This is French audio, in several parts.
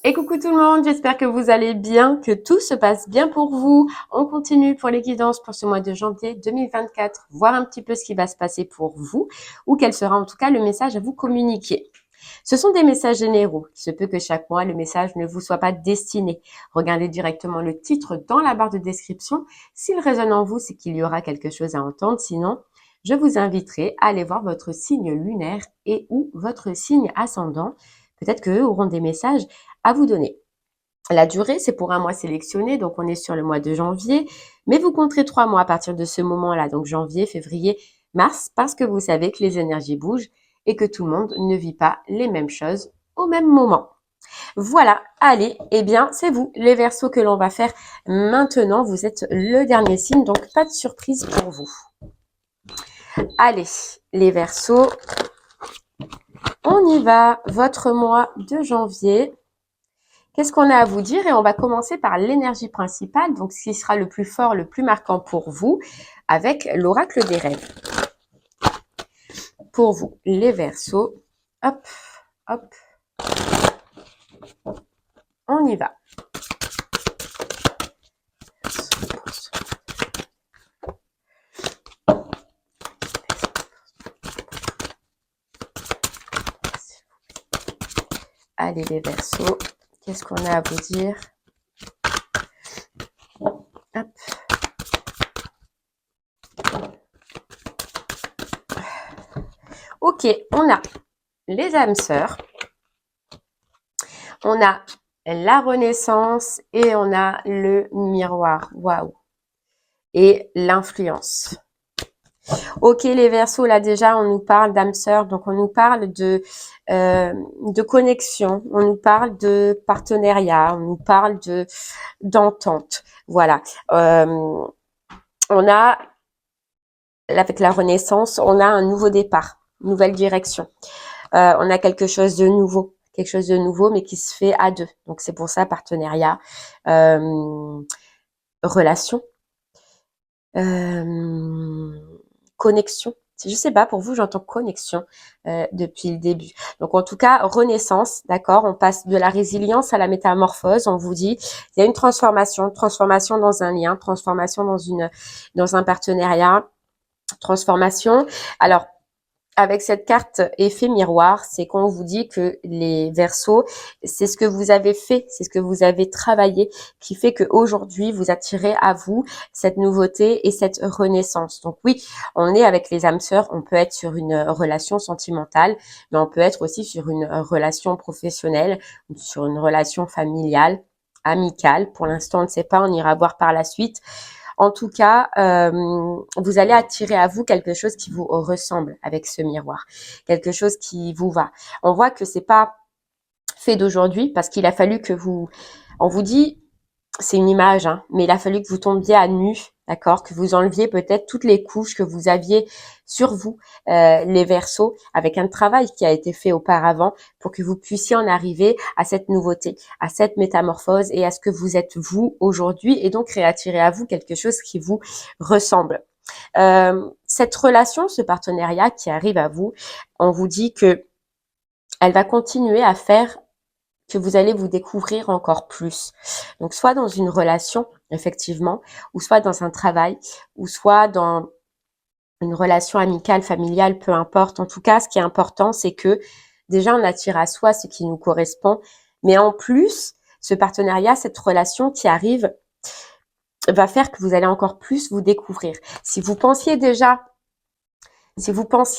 Et coucou tout le monde, j'espère que vous allez bien, que tout se passe bien pour vous. On continue pour les guidances pour ce mois de janvier 2024, voir un petit peu ce qui va se passer pour vous, ou quel sera en tout cas le message à vous communiquer. Ce sont des messages généraux. Il se peut que chaque mois, le message ne vous soit pas destiné. Regardez directement le titre dans la barre de description. S'il résonne en vous, c'est qu'il y aura quelque chose à entendre. Sinon, je vous inviterai à aller voir votre signe lunaire et ou votre signe ascendant. Peut-être qu'eux auront des messages à vous donner. La durée, c'est pour un mois sélectionné, donc on est sur le mois de janvier, mais vous compterez 3 mois à partir de ce moment-là, donc janvier, février, mars, parce que vous savez que les énergies bougent et que tout le monde ne vit pas les mêmes choses au même moment. Voilà, allez, eh bien, c'est vous, les Verseaux, que l'on va faire maintenant. Vous êtes le dernier signe, donc pas de surprise pour vous. Allez, les Verseaux, on y va, votre mois de janvier. Qu'est-ce qu'on a à vous dire? Et on va commencer par l'énergie principale, donc ce qui sera le plus fort, le plus marquant pour vous, avec l'oracle des rêves. Pour vous, les Verseaux, hop, hop, on y va. Allez les Verseaux, qu'est-ce qu'on a à vous dire? Hop. Ok, on a les âmes sœurs, on a la renaissance et on a le miroir. Waouh! Et l'influence. Ok, les Verseaux, là déjà, on nous parle d'âme sœur, donc on nous parle de connexion, on nous parle de partenariat, on nous parle d'entente. Voilà. On a, avec la Renaissance, on a un nouveau départ, une nouvelle direction. On a quelque chose de nouveau, mais qui se fait à deux. Donc c'est pour ça partenariat, relation. Connexion. Je sais pas, pour vous, j'entends connexion depuis le début. Donc, en tout cas, renaissance, d'accord? On passe de la résilience à la métamorphose. On vous dit, il y a une transformation dans un lien, transformation dans un partenariat, transformation. Alors, avec cette carte effet miroir, c'est qu'on vous dit que les Verseaux, c'est ce que vous avez fait, c'est ce que vous avez travaillé qui fait qu'aujourd'hui, vous attirez à vous cette nouveauté et cette renaissance. Donc oui, on est avec les âmes sœurs, on peut être sur une relation sentimentale, mais on peut être aussi sur une relation professionnelle, sur une relation familiale, amicale. Pour l'instant, on ne sait pas, on ira voir par la suite. En tout cas, vous allez attirer à vous quelque chose qui vous ressemble avec ce miroir, quelque chose qui vous va. On voit que c'est pas fait d'aujourd'hui parce qu'il a fallu que on vous dit, c'est une image, hein, mais il a fallu que vous tombiez à nu, d'accord, que vous enleviez peut-être toutes les couches que vous aviez sur vous, les Verseaux, avec un travail qui a été fait auparavant pour que vous puissiez en arriver à cette nouveauté, à cette métamorphose et à ce que vous êtes vous aujourd'hui et donc réattirer à vous quelque chose qui vous ressemble. Cette relation, ce partenariat qui arrive à vous, on vous dit que elle va continuer à faire que vous allez vous découvrir encore plus. Donc, soit dans une relation, effectivement, ou soit dans un travail, ou soit dans une relation amicale, familiale, peu importe. En tout cas, ce qui est important, c'est que déjà, on attire à soi ce qui nous correspond. Mais en plus, ce partenariat, cette relation qui arrive, va faire que vous allez encore plus vous découvrir. Si vous pensiez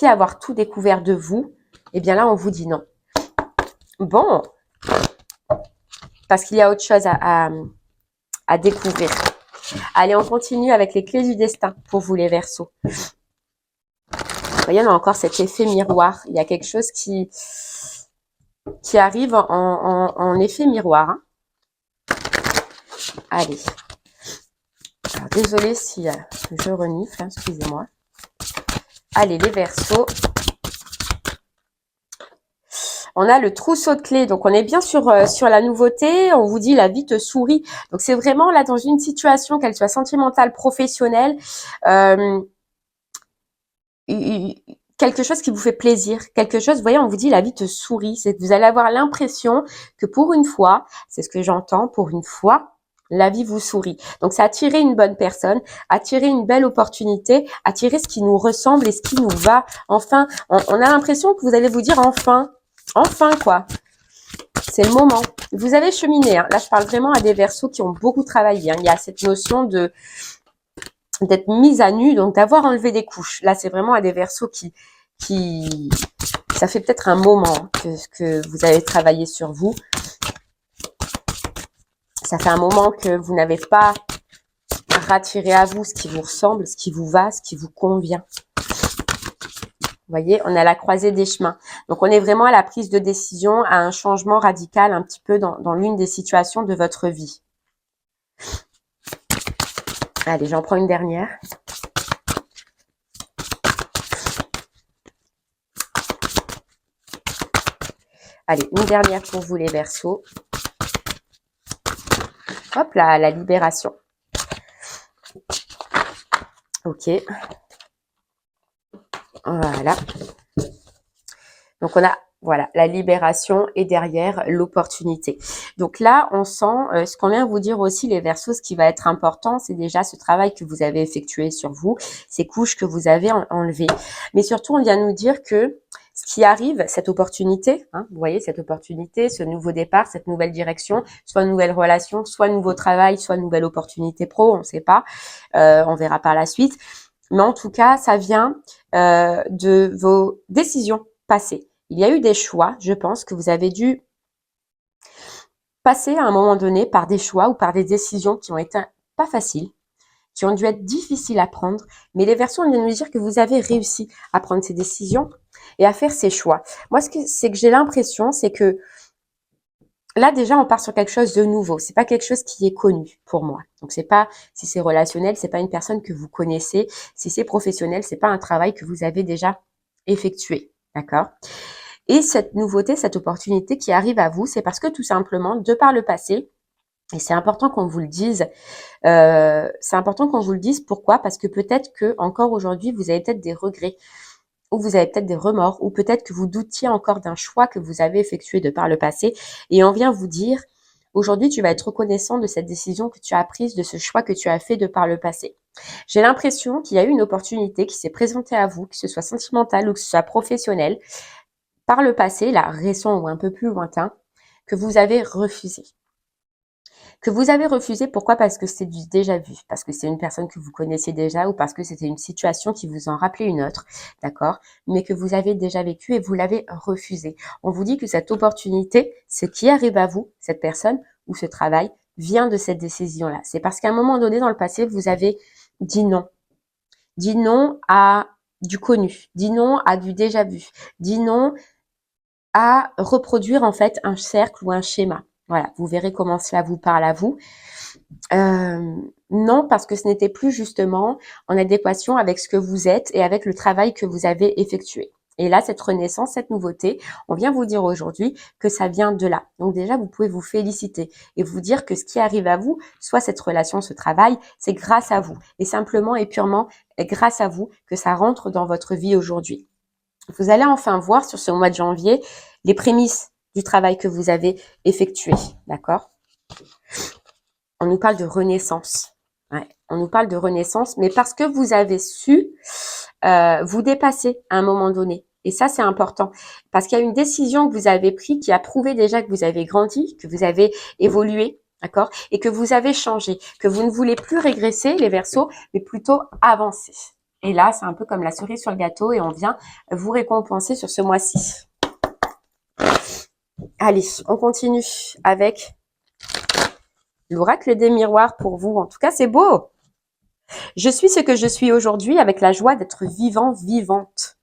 avoir tout découvert de vous, eh bien là, on vous dit non. Bon, parce qu'il y a autre chose à découvrir. Allez, on continue avec les clés du destin pour vous les Verseaux. Vous voyez, on a encore cet effet miroir. Il y a quelque chose qui arrive en effet miroir. Hein. Allez. Alors, désolée si je renifle, hein, excusez-moi. Allez, les Verseaux. On a le trousseau de clés, donc on est bien sur la nouveauté. On vous dit la vie te sourit. Donc c'est vraiment là dans une situation, qu'elle soit sentimentale, professionnelle, quelque chose qui vous fait plaisir, quelque chose, vous voyez, on vous dit la vie te sourit, c'est que vous allez avoir l'impression que pour une fois, c'est ce que j'entends, pour une fois, la vie vous sourit. Donc c'est attirer une bonne personne, attirer une belle opportunité, attirer ce qui nous ressemble et ce qui nous va. Enfin, on a l'impression que vous allez vous dire enfin, enfin quoi. C'est le moment. Vous avez cheminé, hein. Là je parle vraiment à des Verseaux qui ont beaucoup travaillé, hein. Il y a cette notion de d'être mise à nu, donc d'avoir enlevé des couches. Là, c'est vraiment à des Verseaux qui, ça fait peut-être un moment que vous avez travaillé sur vous. Ça fait un moment que vous n'avez pas rattiré à vous ce qui vous ressemble, ce qui vous va, ce qui vous convient. Vous voyez, on est à la croisée des chemins. Donc, on est vraiment à la prise de décision, à un changement radical un petit peu dans l'une des situations de votre vie. Allez, j'en prends une dernière. Allez, une dernière pour vous les Verseaux. Hop là, la libération. Ok. Voilà. Donc, on a, voilà, la libération et derrière l'opportunité. Donc là, on sent, ce qu'on vient vous dire aussi, les Verseaux, ce qui va être important, c'est déjà ce travail que vous avez effectué sur vous, ces couches que vous avez enlevées. Mais surtout, on vient nous dire que ce qui arrive, cette opportunité, hein, vous voyez, cette opportunité, ce nouveau départ, cette nouvelle direction, soit une nouvelle relation, soit un nouveau travail, soit une nouvelle opportunité pro, on ne sait pas, on verra par la suite. Mais en tout cas, ça vient de vos décisions passées. Il y a eu des choix, je pense, que vous avez dû passer à un moment donné par des choix ou par des décisions qui ont été pas faciles, qui ont dû être difficiles à prendre. Mais les Verseaux viennent nous dire que vous avez réussi à prendre ces décisions et à faire ces choix. Moi, c'est que j'ai l'impression, c'est que là, déjà, on part sur quelque chose de nouveau. C'est pas quelque chose qui est connu pour moi. Donc, c'est pas, si c'est relationnel, c'est pas une personne que vous connaissez. Si c'est professionnel, c'est pas un travail que vous avez déjà effectué. D'accord? Et cette nouveauté, cette opportunité qui arrive à vous, c'est parce que tout simplement, de par le passé, et c'est important qu'on vous le dise, Pourquoi? Parce que peut-être que encore aujourd'hui, vous avez peut-être des regrets, ou vous avez peut-être des remords, ou peut-être que vous doutiez encore d'un choix que vous avez effectué de par le passé, et on vient vous dire, aujourd'hui, tu vas être reconnaissant de cette décision que tu as prise, de ce choix que tu as fait de par le passé. J'ai l'impression qu'il y a eu une opportunité qui s'est présentée à vous, que ce soit sentimental ou que ce soit professionnel, par le passé, là, récent ou un peu plus lointain, que vous avez refusé. Que vous avez refusé, pourquoi? Parce que c'est du déjà vu, parce que c'est une personne que vous connaissiez déjà ou parce que c'était une situation qui vous en rappelait une autre, d'accord? Mais que vous avez déjà vécu et vous l'avez refusé. On vous dit que cette opportunité, ce qui arrive à vous, cette personne ou ce travail, vient de cette décision-là. C'est parce qu'à un moment donné dans le passé, vous avez dit non. Dit non à du connu, dit non à du déjà vu, dit non à reproduire en fait un cercle ou un schéma. Voilà, vous verrez comment cela vous parle à vous. Non, parce que ce n'était plus justement en adéquation avec ce que vous êtes et avec le travail que vous avez effectué. Et là, cette renaissance, cette nouveauté, on vient vous dire aujourd'hui que ça vient de là. Donc déjà, vous pouvez vous féliciter et vous dire que ce qui arrive à vous, soit cette relation, ce travail, c'est grâce à vous. Et simplement et purement grâce à vous que ça rentre dans votre vie aujourd'hui. Vous allez enfin voir sur ce mois de janvier les prémices du travail que vous avez effectué, d'accord? On nous parle de renaissance. Ouais, on nous parle de renaissance, mais parce que vous avez su vous dépasser à un moment donné. Et ça, c'est important. Parce qu'il y a une décision que vous avez prise qui a prouvé déjà que vous avez grandi, que vous avez évolué, d'accord? Et que vous avez changé, que vous ne voulez plus régresser, les Verseaux, mais plutôt avancer. Et là, c'est un peu comme la cerise sur le gâteau et on vient vous récompenser sur ce mois-ci. Allez, on continue avec l'oracle des miroirs pour vous. En tout cas, c'est beau. Je suis ce que je suis aujourd'hui avec la joie d'être vivant, vivante.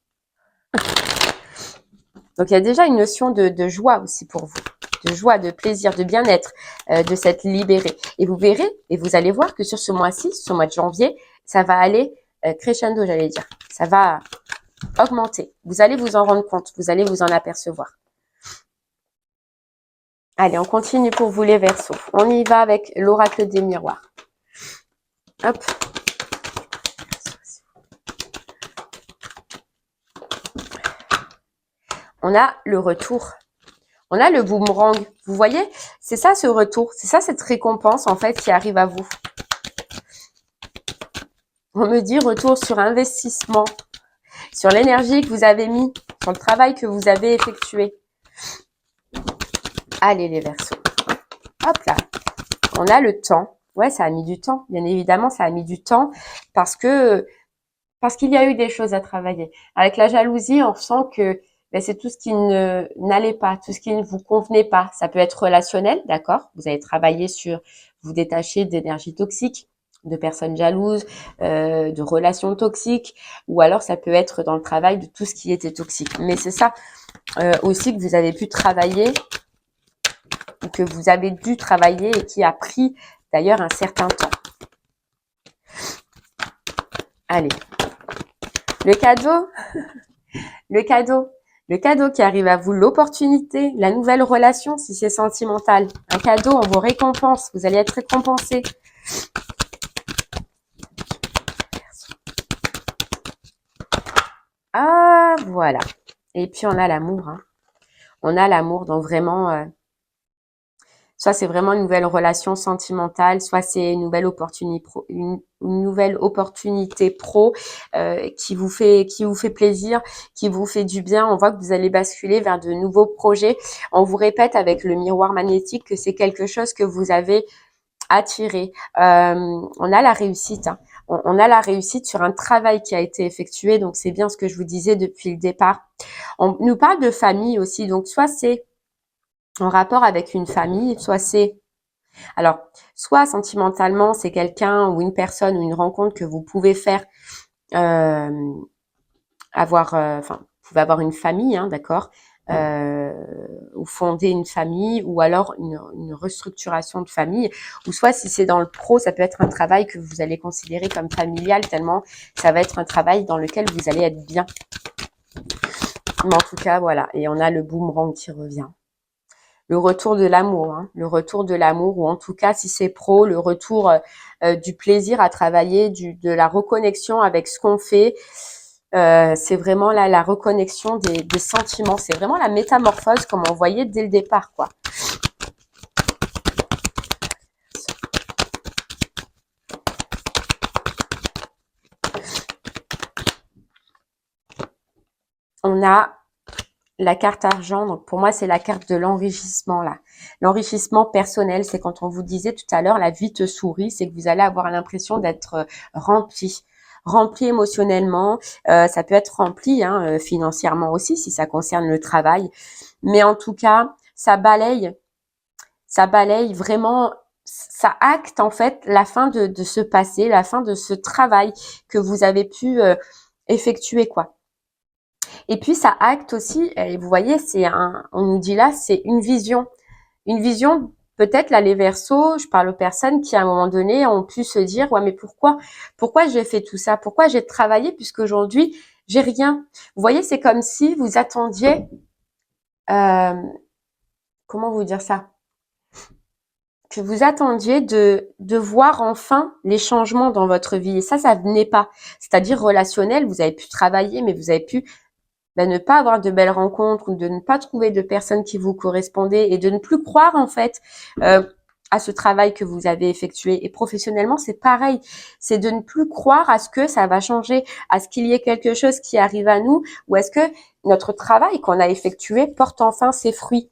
Donc, il y a déjà une notion de joie aussi pour vous. De joie, de plaisir, de bien-être, de s'être libéré. Et vous verrez, et vous allez voir que sur ce mois-ci, ce mois de janvier, ça va aller crescendo, j'allais dire. Ça va augmenter. Vous allez vous en rendre compte. Vous allez vous en apercevoir. Allez, on continue pour vous les Verseaux. On y va avec l'oracle des miroirs. Hop. on a le retour. On a le boomerang. Vous voyez, c'est ça ce retour. C'est ça cette récompense en fait qui arrive à vous. On me dit retour sur investissement, sur l'énergie que vous avez mis, sur le travail que vous avez effectué. Allez les Verseaux. Hop là. On a le temps. Ouais, ça a mis du temps. Bien évidemment, ça a mis du temps parce qu'il y a eu des choses à travailler. Avec la jalousie, on ressent que c'est tout ce qui n'allait pas, tout ce qui ne vous convenait pas. Ça peut être relationnel, d'accord? Vous avez travaillé sur vous détacher d'énergie toxique, de personnes jalouses, de relations toxiques, ou alors ça peut être dans le travail de tout ce qui était toxique. Mais c'est ça aussi que vous avez pu travailler, ou que vous avez dû travailler et qui a pris d'ailleurs un certain temps. Allez. Le cadeau qui arrive à vous, l'opportunité, la nouvelle relation si c'est sentimental. Un cadeau, on vous récompense, vous allez être récompensé. Ah, voilà. Et puis on a l'amour. Hein. On a l'amour, donc vraiment, soit c'est vraiment une nouvelle relation sentimentale, soit c'est une nouvelle opportunité pro, une nouvelle opportunité pro qui vous fait plaisir, qui vous fait du bien. On voit que vous allez basculer vers de nouveaux projets. On vous répète avec le miroir magnétique que c'est quelque chose que vous avez attiré. On a la réussite. Hein. On a la réussite sur un travail qui a été effectué. Donc c'est bien ce que je vous disais depuis le départ. On nous parle de famille aussi. Donc soit c'est en rapport avec une famille, soit sentimentalement, c'est quelqu'un ou une personne ou une rencontre que vous pouvez faire, vous pouvez avoir une famille, hein, d'accord, ou fonder une famille, ou alors une restructuration de famille, ou soit si c'est dans le pro, ça peut être un travail que vous allez considérer comme familial, tellement ça va être un travail dans lequel vous allez être bien. Mais en tout cas, voilà, et on a le boomerang qui revient. Le retour de l'amour, hein, le retour de l'amour, ou en tout cas, si c'est pro, le retour du plaisir à travailler, de la reconnexion avec ce qu'on fait. C'est vraiment là la reconnexion des sentiments. C'est vraiment la métamorphose, comme on voyait dès le départ, quoi. On a la carte argent, donc pour moi c'est la carte de l'enrichissement là. L'enrichissement personnel, c'est quand on vous disait tout à l'heure la vie te sourit, c'est que vous allez avoir l'impression d'être rempli émotionnellement, ça peut être rempli financièrement aussi si ça concerne le travail, mais en tout cas ça balaye vraiment, ça acte en fait la fin de ce passé, la fin de ce travail que vous avez pu effectuer quoi. Et puis ça acte aussi, et vous voyez, on nous dit là, c'est une vision peut-être là les Verseaux, je parle aux personnes qui à un moment donné ont pu se dire ouais mais pourquoi j'ai fait tout ça, pourquoi j'ai travaillé puisqu'aujourd'hui j'ai rien. Vous voyez, c'est comme si vous attendiez, comment vous dire ça, que vous attendiez de voir enfin les changements dans votre vie et ça venait pas. C'est-à-dire relationnel, vous avez pu travailler mais vous avez pu ne pas avoir de belles rencontres ou de ne pas trouver de personnes qui vous correspondaient et de ne plus croire en fait à ce travail que vous avez effectué. Et professionnellement, c'est pareil. C'est de ne plus croire à ce que ça va changer, à ce qu'il y ait quelque chose qui arrive à nous ou est-ce que notre travail qu'on a effectué porte enfin ses fruits.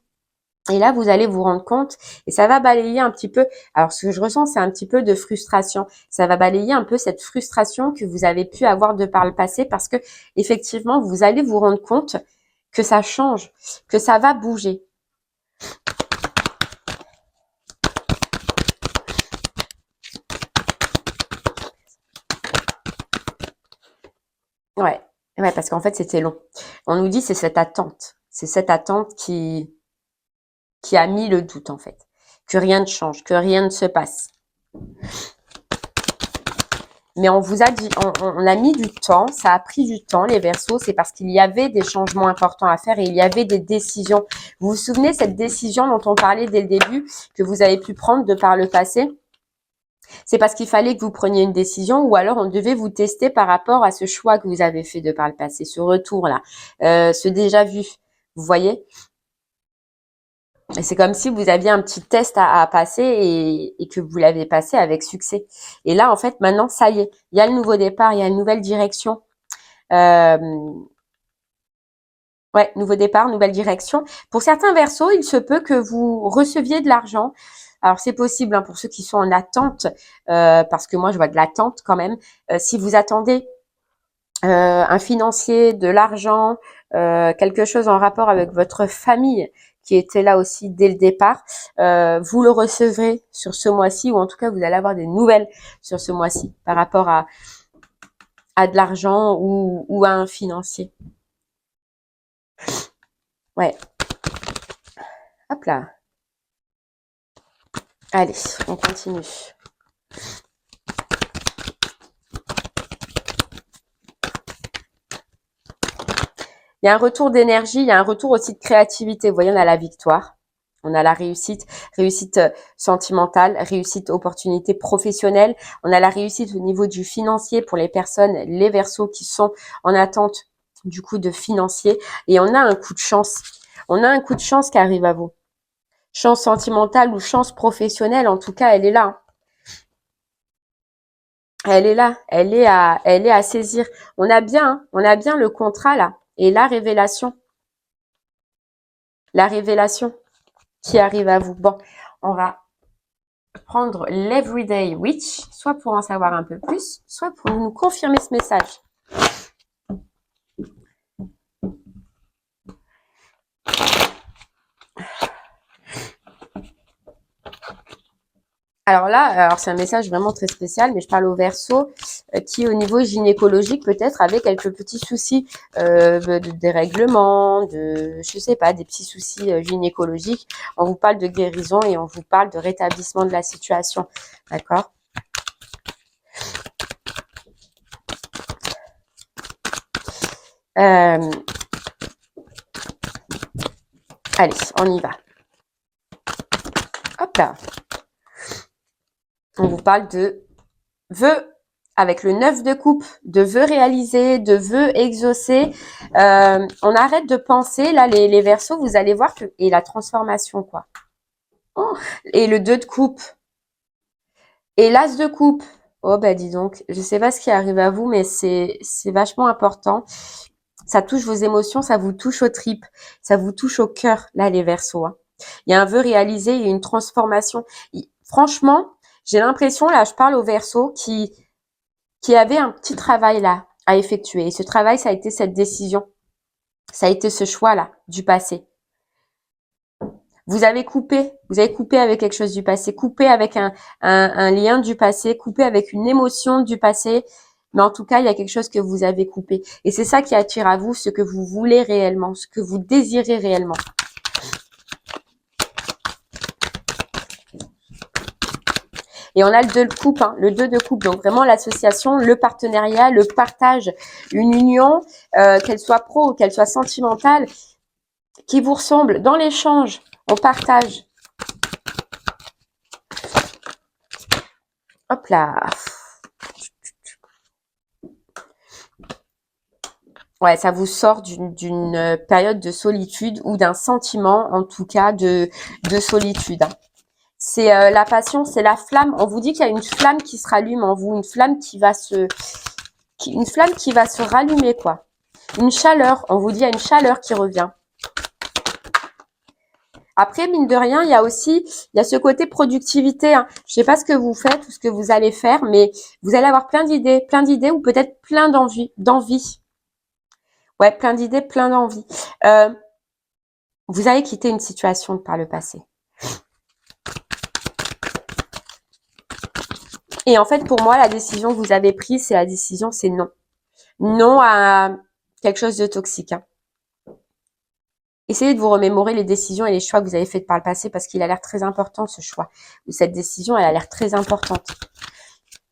Et là, vous allez vous rendre compte et ça va balayer un petit peu. Alors, ce que je ressens, c'est un petit peu de frustration. Ça va balayer un peu cette frustration que vous avez pu avoir de par le passé parce que, effectivement, vous allez vous rendre compte que ça change, que ça va bouger. Ouais, parce qu'en fait, c'était long. On nous dit c'est cette attente. C'est cette attente qui a mis le doute, en fait. Que rien ne change, que rien ne se passe. Mais on vous a dit, on a mis du temps, ça a pris du temps, les Verseaux, c'est parce qu'il y avait des changements importants à faire et il y avait des décisions. Vous vous souvenez cette décision dont on parlait dès le début, que vous avez pu prendre de par le passé? C'est parce qu'il fallait que vous preniez une décision ou alors on devait vous tester par rapport à ce choix que vous avez fait de par le passé, ce retour-là, ce déjà vu. Vous voyez? Et c'est comme si vous aviez un petit test à passer et que vous l'avez passé avec succès. Et là, en fait, maintenant, ça y est, il y a le nouveau départ, il y a une nouvelle direction. Euh, ouais, nouveau départ, nouvelle direction. Pour certains Verseaux, il se peut que vous receviez de l'argent. Alors, c'est possible hein, pour ceux qui sont en attente, parce que moi, je vois de l'attente quand même. Si vous attendez un financier, de l'argent, quelque chose en rapport avec votre famille qui était là aussi dès le départ, vous le recevrez sur ce mois-ci ou en tout cas vous allez avoir des nouvelles sur ce mois-ci par rapport à de l'argent ou à un financier. Ouais. Hop là. Allez, on continue. Il y a un retour d'énergie, il y a un retour aussi de créativité. Vous voyez, on a la victoire, on a la réussite, réussite sentimentale, réussite opportunité professionnelle. On a la réussite au niveau du financier pour les personnes, les Verseaux qui sont en attente du coup de financier. Et on a un coup de chance. On a un coup de chance qui arrive à vous. Chance sentimentale ou chance professionnelle, en tout cas, elle est là. Elle est là, elle est à saisir. On a bien le contrat là et la révélation qui arrive à vous. Bon, on va prendre l'Everyday Witch, soit pour en savoir un peu plus, soit pour nous confirmer ce message. Alors là, c'est un message vraiment très spécial, mais je parle au Verseau qui, au niveau gynécologique, peut-être avait quelques petits soucis de dérèglement, je sais pas, des petits soucis gynécologiques. On vous parle de guérison et on vous parle de rétablissement de la situation, d'accord? Allez, on y va. Hop là. On vous parle de vœux avec le 9 de coupe, de vœux réalisés, de vœux exaucés. On arrête de penser, là, les Verseaux, vous allez voir que, et la transformation, quoi. Oh, et le 2 de coupe. Et l'As de coupe. Oh, bah, dis donc, je sais pas ce qui arrive à vous, mais c'est vachement important. Ça touche vos émotions, ça vous touche aux tripes, ça vous touche au cœur, là, les Verseaux, hein. Il y a un vœu réalisé, il y a une transformation. Franchement, j'ai l'impression, là, je parle aux Verseaux qui avait un petit travail là à effectuer. Et ce travail, ça a été cette décision. Ça a été ce choix-là du passé. Vous avez coupé avec quelque chose du passé, coupé avec un lien du passé, coupé avec une émotion du passé. Mais en tout cas, il y a quelque chose que vous avez coupé. Et c'est ça qui attire à vous ce que vous voulez réellement, ce que vous désirez réellement. Et on a le 2 de coupe, hein, le 2 de coupe. Donc vraiment l'association, le partenariat, le partage, une union, qu'elle soit pro ou qu'elle soit sentimentale, qui vous ressemble. Dans l'échange, on partage. Hop là. Ouais, ça vous sort d'une période de solitude ou d'un sentiment, en tout cas, de solitude. C'est la passion, c'est la flamme. On vous dit qu'il y a une flamme qui se rallume en vous, une flamme qui va se rallumer, quoi. Une chaleur, on vous dit il y a une chaleur qui revient. Après, mine de rien, il y a ce côté productivité, hein. Je sais pas ce que vous faites ou ce que vous allez faire, mais vous allez avoir plein d'idées ou peut-être plein d'envie. Ouais, plein d'idées, plein d'envie. Vous avez quitté une situation par le passé. Et en fait, pour moi, la décision que vous avez prise, c'est non. Non à quelque chose de toxique, hein. Essayez de vous remémorer les décisions et les choix que vous avez faits par le passé parce qu'il a l'air très important, ce choix. Ou cette décision, elle a l'air très importante.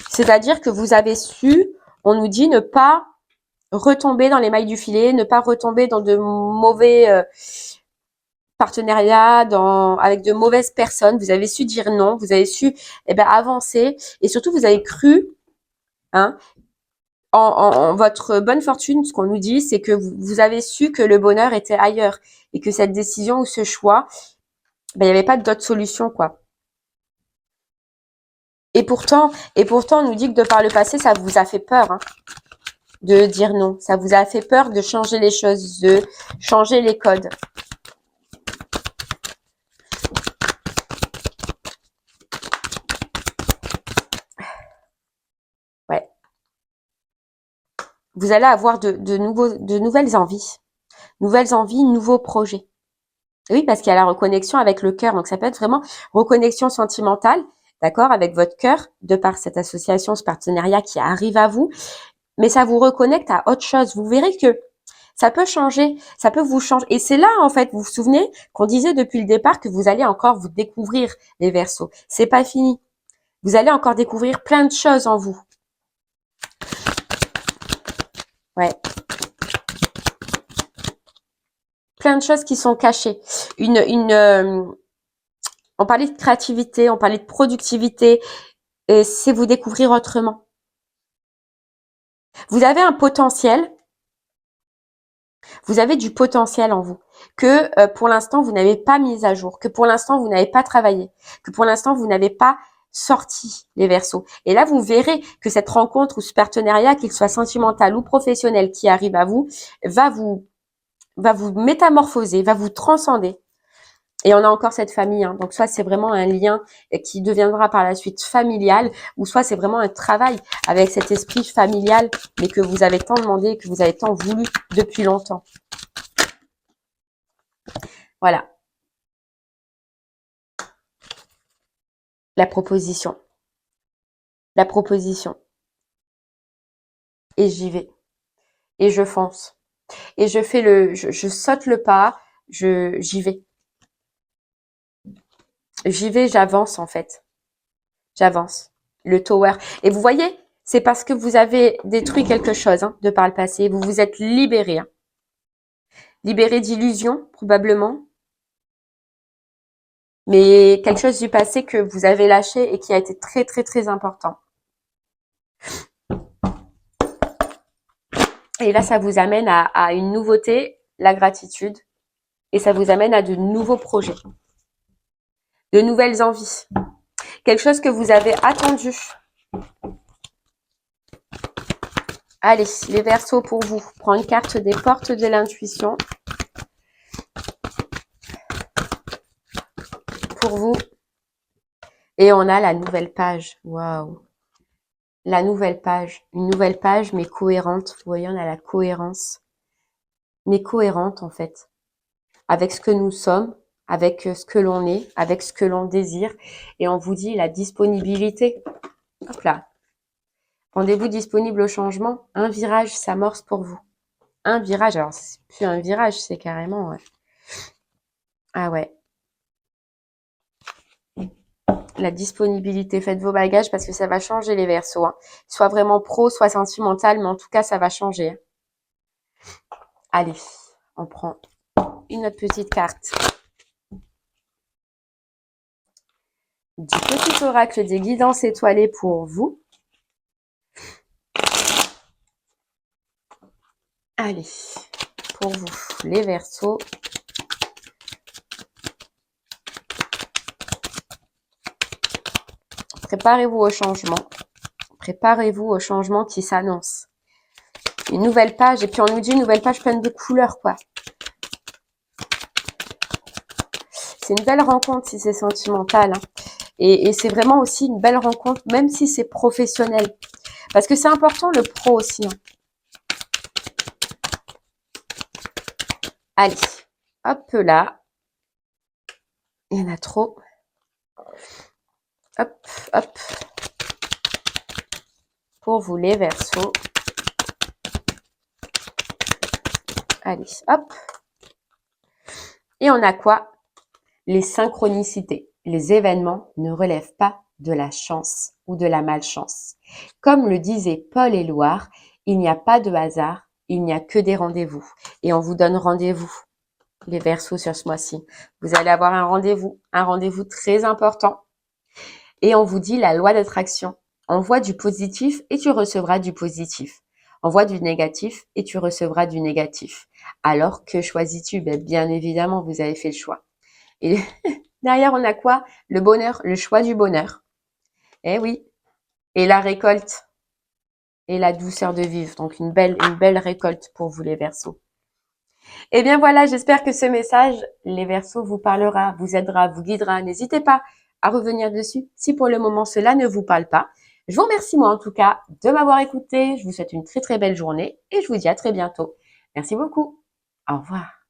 C'est-à-dire que vous avez su, on nous dit, ne pas retomber dans les mailles du filet, ne pas retomber dans de mauvais partenariats, avec de mauvaises personnes. Vous avez su dire non, vous avez su avancer et surtout vous avez cru, hein, votre bonne fortune, ce qu'on nous dit, c'est que vous avez su que le bonheur était ailleurs et que cette décision ou ce choix, ben, il n'y avait pas d'autre solution, quoi. Et pourtant, on nous dit que de par le passé, ça vous a fait peur, hein, de dire non. Ça vous a fait peur de changer les choses, de changer les codes. Ouais. Vous allez avoir de nouvelles envies. Nouvelles envies, nouveaux projets. Oui, parce qu'il y a la reconnexion avec le cœur. Donc, ça peut être vraiment reconnexion sentimentale, d'accord, avec votre cœur, de par cette association, ce partenariat qui arrive à vous. Mais ça vous reconnecte à autre chose. Vous verrez que ça peut changer, ça peut vous changer. Et c'est là, en fait, vous vous souvenez qu'on disait depuis le départ que vous allez encore vous découvrir, les Verseaux. C'est pas fini. Vous allez encore découvrir plein de choses en vous. Ouais. Plein de choses qui sont cachées. On parlait de créativité, on parlait de productivité. Et c'est vous découvrir autrement. Vous avez un potentiel. Vous avez du potentiel en vous que pour l'instant vous n'avez pas mis à jour, que pour l'instant vous n'avez pas travaillé, que pour l'instant vous n'avez pas sorti, les Verseaux. Et là vous verrez que cette rencontre ou ce partenariat, qu'il soit sentimental ou professionnel, qui arrive à vous, va vous métamorphoser, va vous transcender. Et on a encore cette famille, hein. Donc soit c'est vraiment un lien qui deviendra par la suite familial, ou soit c'est vraiment un travail avec cet esprit familial, mais que vous avez tant demandé, que vous avez tant voulu depuis longtemps. Voilà. La proposition. La proposition. Et j'y vais. Et je fonce. Et je fais je saute le pas, j'y vais. J'y vais, j'avance en fait. J'avance. Le tower. Et vous voyez, c'est parce que vous avez détruit quelque chose, hein, de par le passé. Vous vous êtes libéré. Hein. Libéré d'illusions, probablement. Mais quelque chose du passé que vous avez lâché et qui a été très, très, très important. Et là, ça vous amène à une nouveauté, la gratitude. Et ça vous amène à de nouveaux projets. De nouvelles envies. Quelque chose que vous avez attendu. Allez, les Verseaux pour vous. Prends une carte des portes de l'intuition. Pour vous. Et on a la nouvelle page. Waouh. La nouvelle page. Une nouvelle page, mais cohérente. Vous voyez, on a la cohérence. Mais cohérente, en fait. Avec ce que nous sommes, avec ce que l'on est, avec ce que l'on désire. Et on vous dit la disponibilité. Hop là. Rendez-vous disponible au changement. Un virage s'amorce pour vous. Un virage. Alors, c'est plus un virage, c'est carrément... Ouais. Ah ouais. La disponibilité. Faites vos bagages parce que ça va changer les Verseaux. Hein. Soit vraiment pro, soit sentimental, mais en tout cas, ça va changer. Allez, on prend une autre petite carte. Du petit oracle des guidances étoilées pour vous. Allez, pour vous, les Verseaux. Préparez-vous au changement. Préparez-vous au changement qui s'annonce. Une nouvelle page, et puis on nous dit une nouvelle page pleine de couleurs, quoi. C'est une belle rencontre si c'est sentimental. Hein. Et c'est vraiment aussi une belle rencontre, même si c'est professionnel. Parce que c'est important le pro aussi. Hein. Allez, hop là. Il y en a trop. Hop, hop. Pour vous les Verseaux. Allez, hop. Et on a quoi? Les synchronicités. Les événements ne relèvent pas de la chance ou de la malchance. Comme le disaient Paul Éluard, il n'y a pas de hasard, il n'y a que des rendez-vous. Et on vous donne rendez-vous, les Verseaux, sur ce mois-ci. Vous allez avoir un rendez-vous très important. Et on vous dit la loi d'attraction. Envoie du positif et tu recevras du positif. envoie du négatif et tu recevras du négatif. Alors que choisis-tu? Ben, bien évidemment, vous avez fait le choix. Et derrière, on a quoi? Le bonheur, le choix du bonheur. Eh oui. Et la récolte et la douceur de vivre. Donc une belle récolte pour vous les Verseaux. Eh bien voilà, j'espère que ce message, les Verseaux, vous parlera, vous aidera, vous guidera. N'hésitez pas à revenir dessus si pour le moment cela ne vous parle pas. Je vous remercie moi en tout cas de m'avoir écouté. Je vous souhaite une très très belle journée et je vous dis à très bientôt. Merci beaucoup. Au revoir.